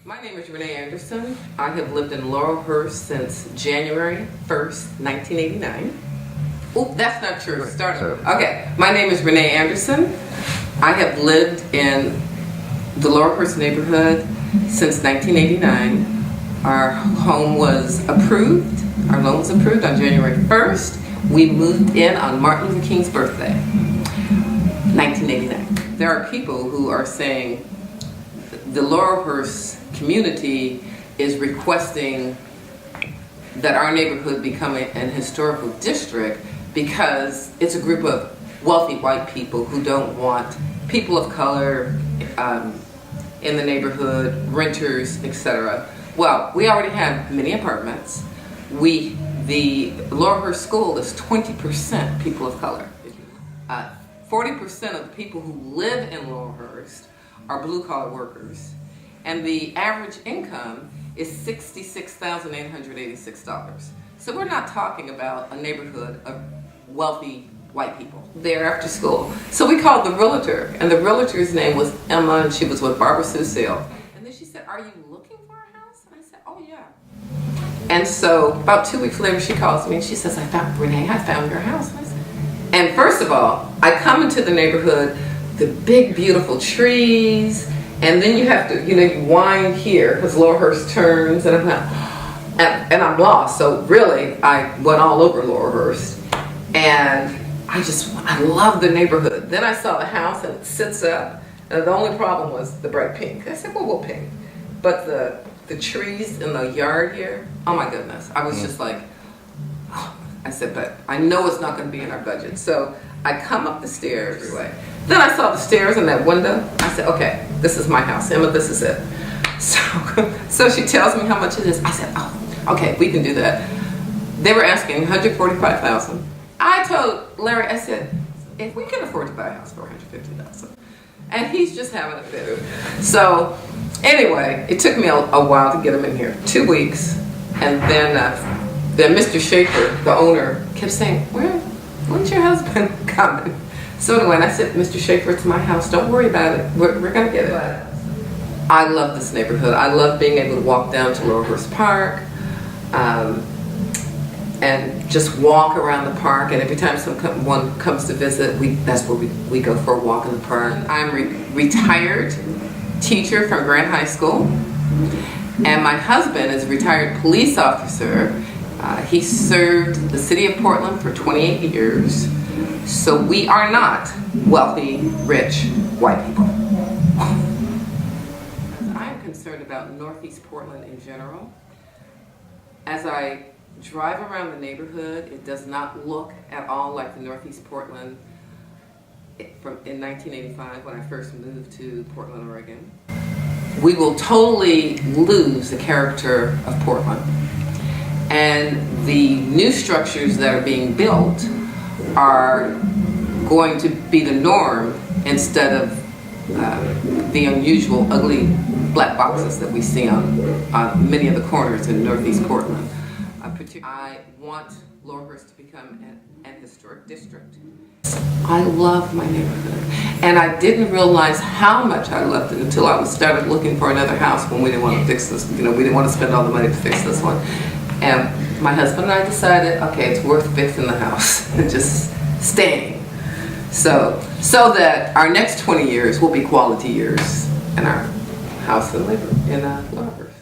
My name is Renee Anderson. I have lived in Laurelhurst since January 1st, 1989. Oop, that's not true. Okay, my name is Renee Anderson. I have lived in the Laurelhurst neighborhood since 1989. Our home was approved, our loan was approved on January 1st. We moved in on Martin Luther King's birthday, 1989. There are people who are saying the Laurelhurst community is requesting that our neighborhood become an historical district because it's a group of wealthy white people who don't want people of color in the neighborhood, renters, etc. Well, we already have many apartments. The Laurelhurst school is 20% people of color. 40% of the people who live in Laurelhurst are blue-collar workers, and the average income is $66,886. So we're not talking about a neighborhood of wealthy white people there after school. So we called the realtor, and the realtor's name was Emma, and she was with Barbara Susille. And then she said, "Are you looking for a house?" And I said, "Oh yeah." And so about 2 weeks later, she calls me and she says, "Renee, I found your house." And I said, and first of all, I come into the neighborhood, the big beautiful trees, and then you have to, you wind here because Laurelhurst turns, and I'm lost. So really, I went all over Laurelhurst, and I love the neighborhood. Then I saw the house, and it sits up, and the only problem was the bright pink. I said, well, we'll pink. But the trees in the yard here, oh my goodness. I was just like, oh. I said, but I know it's not going to be in our budget. So I come up the stairs. Then I saw the stairs and that window. I said, okay, this is my house. Emma, this is it. So she tells me how much it is. I said, oh, okay, we can do that. They were asking $145,000. I told Larry, I said, if we can afford to buy a house for $150,000. And he's just having a fit. So anyway, it took me a while to get him in here, 2 weeks. And then Mr. Schaefer, the owner, kept saying, when's your husband coming? So anyway, and I said, Mr. Schaefer, it's my house. Don't worry about it. We're going to get it. I love this neighborhood. I love being able to walk down to Laurelhurst Park and just walk around the park. And every time someone comes to visit, that's where we go for a walk in the park. I'm a retired teacher from Grant High School. And my husband is a retired police officer. He served the city of Portland for 28 years. So we are not wealthy, rich, white people. I'm concerned about Northeast Portland in general. As I drive around the neighborhood, it does not look at all like the Northeast Portland in 1985 when I first moved to Portland, Oregon. We will totally lose the character of Portland. And the new structures that are being built are going to be the norm instead of the unusual, ugly black boxes that we see on many of the corners in Northeast Portland. I want Laurelhurst to become an historic district. I love my neighborhood, and I didn't realize how much I loved it until I started looking for another house when we didn't want to fix this. We didn't want to spend all the money to fix this one. And my husband and I decided, okay, it's worth fixing the house and just staying. So that our next 20 years will be quality years in our house in Laurelhurst.